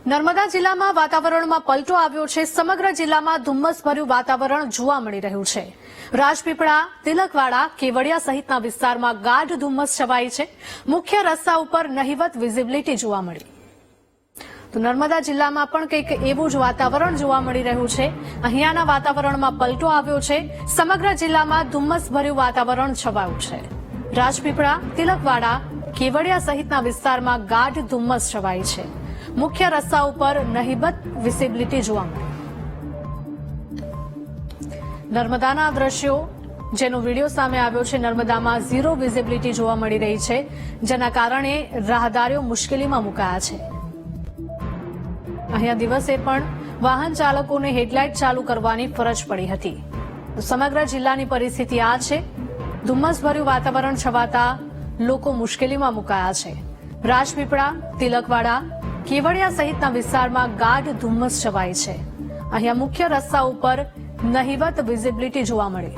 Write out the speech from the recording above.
નર્મદા જિલ્લામાં વાતાવરણમાં પલટો આવ્યો છે। સમગ્ર જિલ્લામાં ધુમ્મસભર્યું વાતાવરણ જોવા મળી રહ્યું છે। રાજપીપળા, તિલકવાડા, કેવડિયા સહિતના વિસ્તારમાં ગાઢ ધુમ્મસ છવાઈ છે। મુખ્ય રસ્તા ઉપર નહિવત વિઝિબિલિટી જોવા મળી। તો નર્મદા જિલ્લામાં પણ કંઈક એવું જ વાતાવરણ જોવા મળી રહ્યું છે। અહીંયાના વાતાવરણમાં પલટો આવ્યો છે। સમગ્ર જિલ્લામાં ધુમ્મસભર્યું વાતાવરણ છવાયું છે। રાજપીપળા, તિલકવાડા, કેવડિયા સહિતના વિસ્તારમાં ગાઢ ધુમ્મસ છવાઈ છે। મુખ્ય રસ્તા ઉપર નહિવત વિઝિબિલિટી જોવા મળી। નર્મદાના દ્રશ્યો જેનો વિડીયો સામે આવ્યો છે। નર્મદામાં ઝીરો વિઝિબિલિટી જોવા મળી રહી છે, જેના કારણે રાહદારીઓ મુશ્કેલીમાં મુકાયા છે। અહીંયા દિવસે પણ વાહન ચાલકોને હેડલાઇટ ચાલુ કરવાની ફરજ પડી હતી। સમગ્ર જિલ્લાની પરિસ્થિતિ આ છે। ધુમ્મસભર્યું વાતાવરણ છવાતા લોકો મુશ્કેલીમાં મુકાયા છે। રાજપીપળા, તિલકવાડા, કેવડિયા સહિતના વિસ્તારમાં ગાઢ ધુમ્મસ છવાઈ છે। અહીંયા મુખ્ય રસ્તા ઉપર નહિવત વિઝિબિલિટી જોવા મળી।